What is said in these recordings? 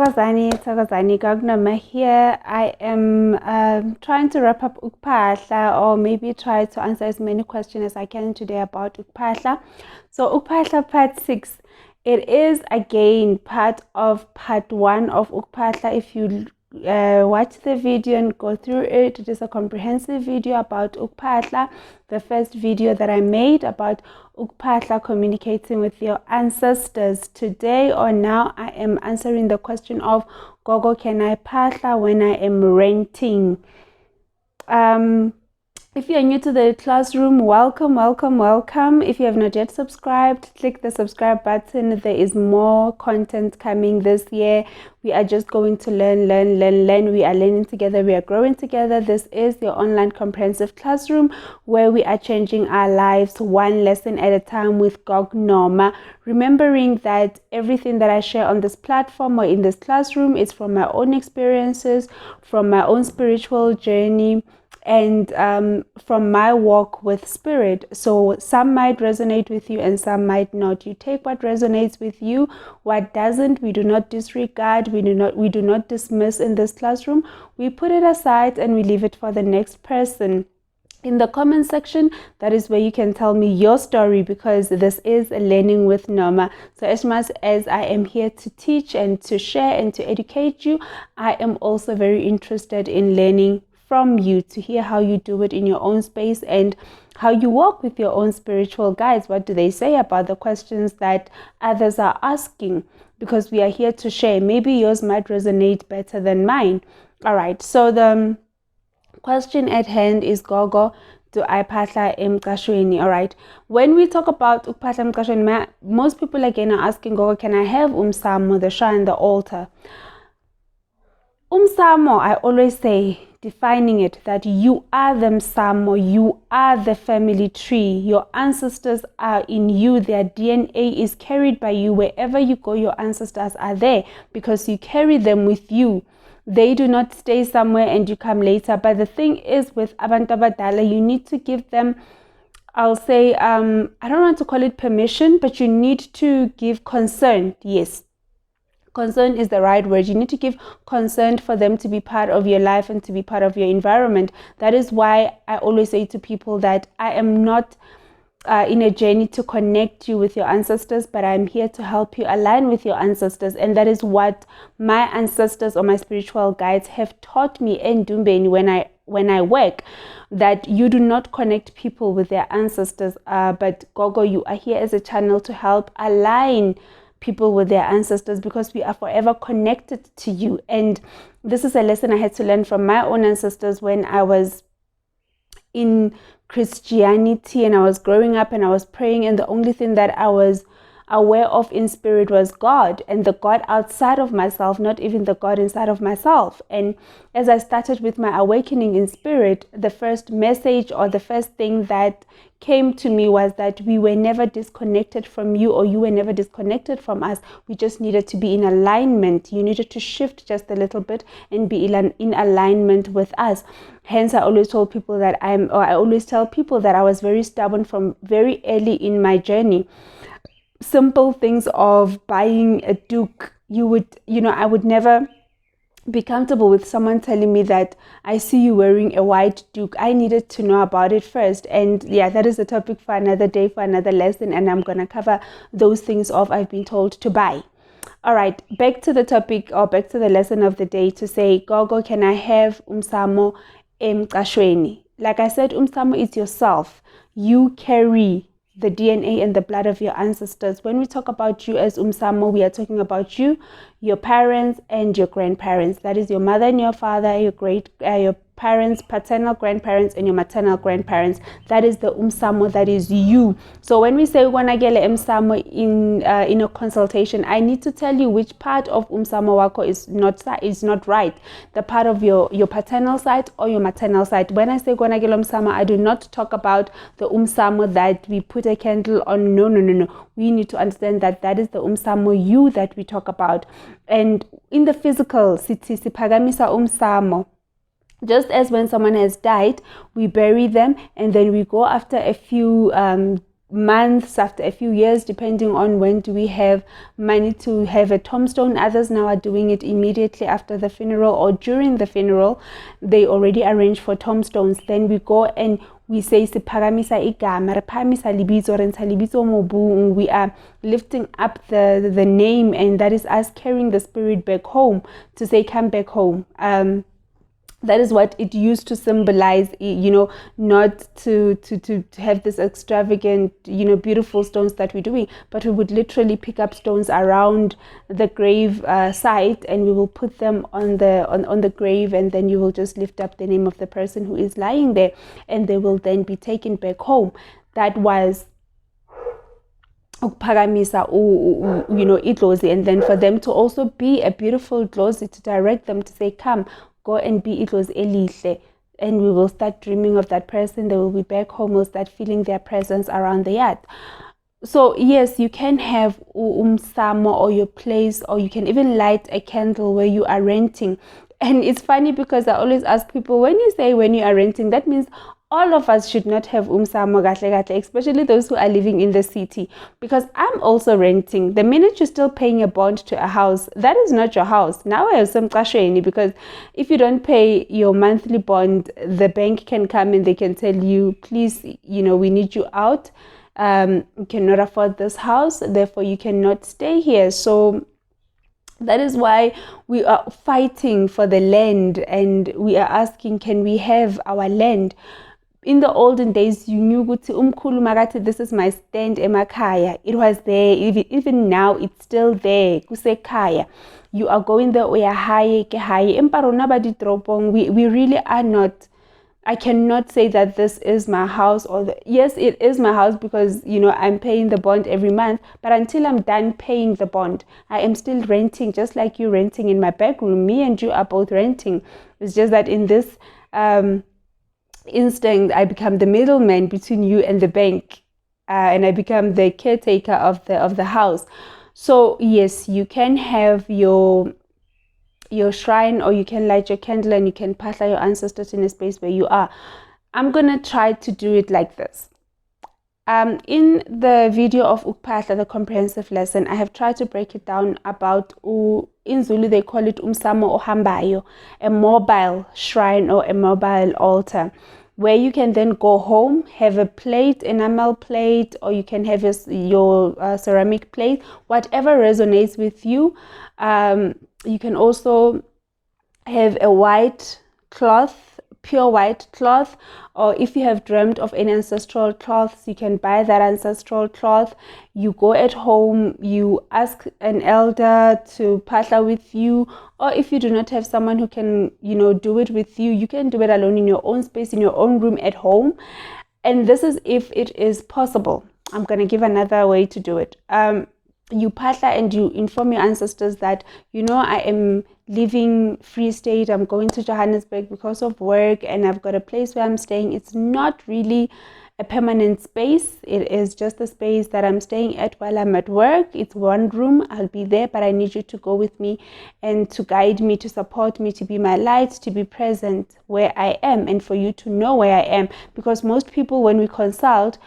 Thokozani, Gogo Noma here. I am trying to wrap up Ukuphahla, or maybe try to answer as many questions as I can today about Ukuphahla. So Ukuphahla part 6, it is again part of part 1 of Ukuphahla. If you watch the video and go through it, it is a comprehensive video about Ukuphahla. The first video that I made about Ukuphahla, communicating with your ancestors. Today or now I am answering the question of Gogo, can I phahla when I am renting? If you are new to the classroom, welcome. If you have not yet subscribed, click the subscribe button. There is more content coming this year. We are just going to learn. We are learning together. We are growing together. This is your online comprehensive classroom where we are changing our lives one lesson at a time with Gogo Noma. Remembering that everything that I share on this platform or in this classroom is from my own experiences, from my own spiritual journey, and from my walk with spirit. So some might resonate with you and some might not. You take what resonates with you. What doesn't, we do not disregard, we do not dismiss in this classroom. We put it aside and we leave it for the next person. In the comment section, that is where you can tell me your story, because this is Learning with Noma. So as much as I am here to teach and to share and to educate you, I am also very interested in learning from you, to hear how you do it in your own space and how you walk with your own spiritual guides. What do they say about the questions that others are asking? Because we are here to share. Maybe yours might resonate better than mine. All right, so the question at hand is, Gogo, do I phahla emqashweni? All right, when we talk about ukuphahla emqashweni, most people again are asking, Gogo, can I have umsamo, the shrine, the altar? Umsamo, I always say, defining it, that you are the msamo, you are the family tree. Your ancestors are in you. Their DNA is carried by you. Wherever you go, your ancestors are there because you carry them with you. They do not stay somewhere and you come later. But the thing is, with abantu abadala, you need to give them, I'll say, I don't want to call it permission, but you need to give consent. Yes, concern is the right word. You need to give consent for them to be part of your life and to be part of your environment. That is why I always say to people that I am not in a journey to connect you with your ancestors, but I'm here to help you align with your ancestors. And that is what my ancestors or my spiritual guides have taught me in Dumbeni when I work, that you do not connect people with their ancestors, but Gogo, you are here as a channel to help align people with their ancestors, because we are forever connected to you. And this is a lesson I had to learn from my own ancestors when I was in Christianity and I was growing up and I was praying, and the only thing that I was aware of in spirit was God, and the God outside of myself, not even the God inside of myself. And as I started with my awakening in spirit, the first message or the first thing that came to me was that we were never disconnected from you, or you were never disconnected from us. We just needed to be in alignment. You needed to shift just a little bit and be in alignment with us. Hence, I always told people that I always tell people that I was very stubborn from very early in my journey. Simple things of buying a duke, I would never be comfortable with someone telling me that I see you wearing a white duke. I needed to know about it first. And yeah, that is a topic for another day, for another lesson, and I'm gonna cover those things I've been told to buy. All right, back to the topic, or back to the lesson of the day, to say, Gogo, can I have umsamo emqashweni? Like I said, umsamo is yourself. You carry the DNA and the blood of your ancestors. When we talk about you as umsamo, we are talking about you, your parents, and your grandparents. That is your mother and your father, your parents, paternal grandparents, and your maternal grandparents. That is the umsamo, that is you. So when we say wanagele umsamo in a consultation, I need to tell you which part of umsamo wako is not right. The part of your paternal side or your maternal side. When I say wanagele umsamo, I do not talk about the umsamo that we put a candle on. No. We need to understand that that is the umsamo you that we talk about. And in the physical, sipagamisa umsamo. Just as when someone has died, we bury them and then we go after a few months, after a few years, depending on when do we have money to have a tombstone. Others now are doing it immediately after the funeral or during the funeral. They already arrange for tombstones. Then we go and we say siphakamisa igama, re phakamisa libitso, re ntsha libitso mobung. We are lifting up the name, and that is us carrying the spirit back home to say come back home. That is what it used to symbolize, not to have this extravagant, beautiful stones that we're doing, but we would literally pick up stones around the grave site, and we will put them on the grave, and then you will just lift up the name of the person who is lying there, and they will then be taken back home. That was ukuphakamisa idlozi, and then for them to also be a beautiful dlozi, to direct them to say, come, go and be idlozi elihle, and we will start dreaming of that person. They will be back home. We'll start feeling their presence around the yard. So yes, you can have umsamo or your place, or you can even light a candle where you are renting. And it's funny because I always ask people, when you say when you are renting, that means all of us should not have umsamo gatle, especially those who are living in the city, because I'm also renting. The minute you're still paying a bond to a house, that is not your house. Now I have some kasheni, because if you don't pay your monthly bond, the bank can come and they can tell you, please, we need you out. You cannot afford this house, therefore you cannot stay here. So that is why we are fighting for the land, and we are asking, can we have our land? In the olden days, you knew umkhulu makati, this is my stand emakhaya. It was there. Even now, it's still there. Kusekhaya. You are going there, we are high, we really are not. I cannot say that this is my house, or yes, it is my house, because I'm paying the bond every month, but until I'm done paying the bond, I am still renting, just like you renting in my back room. Me and you are both renting. It's just that in this instinct, I become the middleman between you and the bank, and I become the caretaker of the house. So yes, you can have your shrine, or you can light your candle, and you can phahla your ancestors in a space where you are. I'm gonna try to do it like this. In the video of Ukuphahla, the comprehensive lesson, I have tried to break it down about, in Zulu they call it umsamo ohambayo, a mobile shrine or a mobile altar, where you can then go home, have a plate, enamel plate, or you can have your ceramic plate, whatever resonates with you. You can also have a white cloth, pure white cloth, or if you have dreamt of any ancestral cloths, you can buy that ancestral cloth. You go at home, you ask an elder to phahla with you, or if you do not have someone who can do it with you, you can do it alone in your own space, in your own room at home. And this is if it is possible. I'm going to give another way to do it. You phahla and you inform your ancestors that, I am leaving Free State, I'm going to Johannesburg because of work, and I've got a place where I'm staying. It's not really a permanent space. It is just a space that I'm staying at while I'm at work. It's one room. I'll be there, but I need you to go with me and to guide me, to support me, to be my light, to be present where I am, and for you to know where I am. Because most people, when we consult,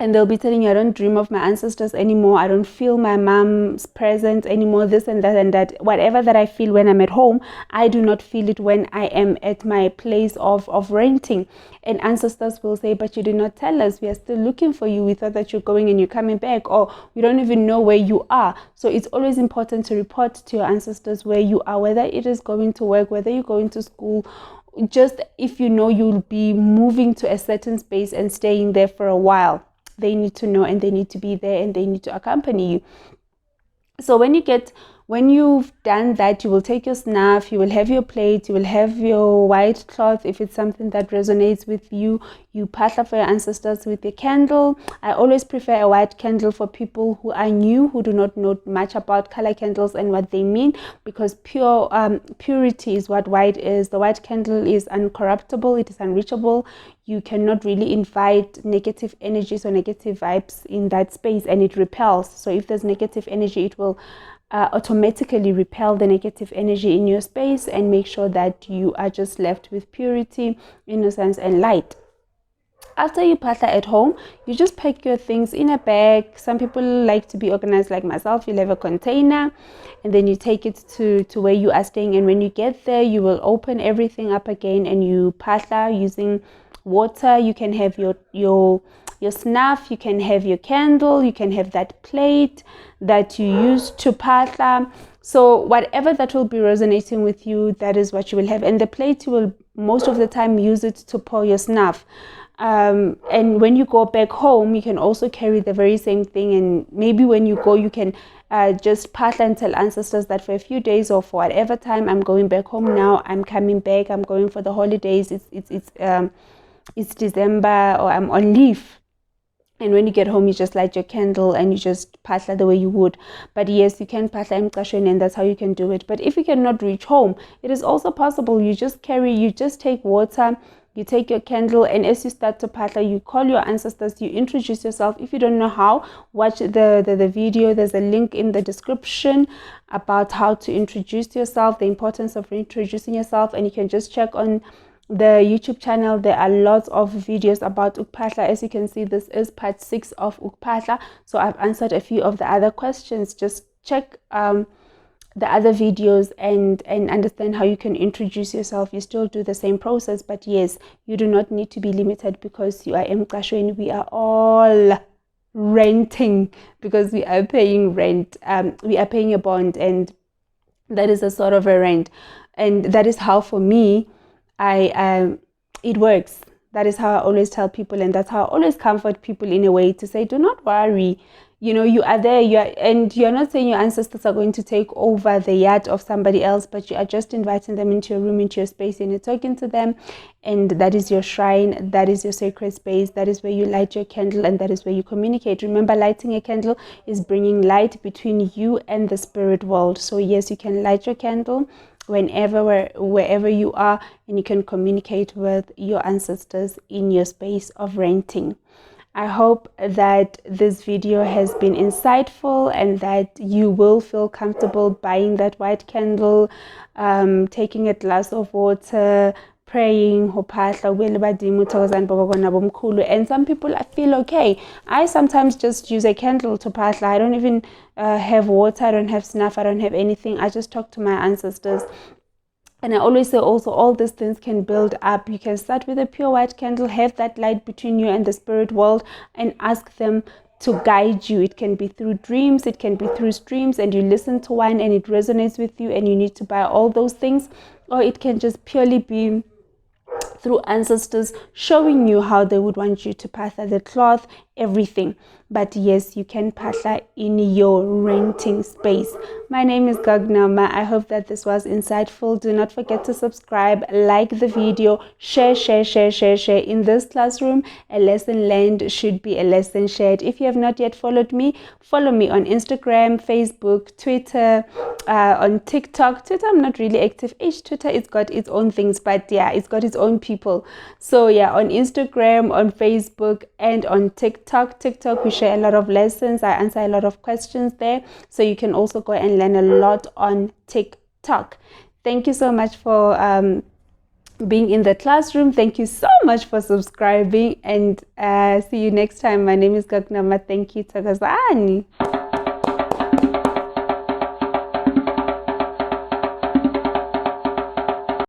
and they'll be telling you, I don't dream of my ancestors anymore. I don't feel my mom's presence anymore, this and that and that. Whatever that I feel when I'm at home, I do not feel it when I am at my place of renting. And ancestors will say, but you did not tell us. We are still looking for you. We thought that you're going and you're coming back, or we don't even know where you are. So it's always important to report to your ancestors where you are, whether it is going to work, whether you're going to school, just if you'll be moving to a certain space and staying there for a while. They need to know, and they need to be there, and they need to accompany you. So when you've done that, you will take your snuff, you will have your plate, you will have your white cloth if it's something that resonates with you. You phahla for your ancestors with your candle. I always prefer a white candle for people who are new, who do not know much about color candles and what they mean, because purity is what white is. The white candle is uncorruptible, it is unreachable. You cannot really invite negative energies or negative vibes in that space, and it repels. So if there's negative energy, it will automatically repel the negative energy in your space, and make sure that you are just left with purity, innocence, and light. After you phahla at home, you just pack your things in a bag. Some people like to be organized like myself. You'll have a container and then you take it to where you are staying. And when you get there, you will open everything up again and you phahla using water. You can have your snuff, you can have your candle, you can have that plate that you use to phahla. So whatever that will be resonating with you, that is what you will have. And the plate, you will most of the time use it to pour your snuff. And when you go back home, you can also carry the very same thing. And maybe when you go, you can just phahla and tell ancestors that for a few days or for whatever time, I'm going back home now. I'm coming back. I'm going for the holidays. It's December, or I'm on leave. And when you get home, you just light your candle and you just phahla the way you would. But yes, you can phahla emqashweni, and that's how you can do it. But if you cannot reach home, it is also possible. You just take water, you take your candle, and as you start to phahla, you call your ancestors, you introduce yourself. If you don't know how, watch the video. There's a link in the description about how to introduce yourself, the importance of introducing yourself, and you can just check on the YouTube channel. There are lots of videos about Ukupahla. As you can see, this is part 6 of Ukupahla. So I've answered a few of the other questions. Just check the other videos and understand how you can introduce yourself. You still do the same process, but yes, you do not need to be limited because you are emqashweni. We are all renting because we are paying rent. We are paying a bond, and that is a sort of a rent. And that is how, for me, it works. That is how I always tell people, and that's how I always comfort people in a way, to say, do not worry. You know, you are there, and you're not saying your ancestors are going to take over the yard of somebody else, but you are just inviting them into your room, into your space, and you're talking to them, and that is your shrine, that is your sacred space, that is where you light your candle, and that is where you communicate. Remember, lighting a candle is bringing light between you and the spirit world. So yes, you can light your candle wherever you are, and you can communicate with your ancestors in your space of renting. I hope that this video has been insightful and that you will feel comfortable buying that white candle, taking a glass of water, praying, and some people feel okay. I sometimes just use a candle to phahla. I don't even have water, I don't have snuff, I don't have anything. I just talk to my ancestors. And I always say also, all these things can build up. You can start with a pure white candle, have that light between you and the spirit world, and ask them to guide you. It can be through dreams, it can be through streams, and you listen to one and it resonates with you and you need to buy all those things. Or it can just purely be through ancestors showing you how they would want you to phahla, the cloth, everything. But yes, you can phahla in your renting space. My name is Gogo Noma. I hope that this was insightful. Do not forget to subscribe, like the video, share. In this classroom, a lesson learned should be a lesson shared. If you have not yet followed me, follow me on Instagram, Facebook, Twitter, on TikTok. Twitter, I'm not really active. Twitter, it's got its own things, but yeah, it's got its own people. So yeah, on Instagram, on Facebook, and on TikTok, we share a lot of lessons. I answer a lot of questions there, so you can also go and learn a lot on TikTok. Thank you so much for being in the classroom. Thank you so much for subscribing, and see you next time. My name is Gogo Noma. Thank you, Tagazani.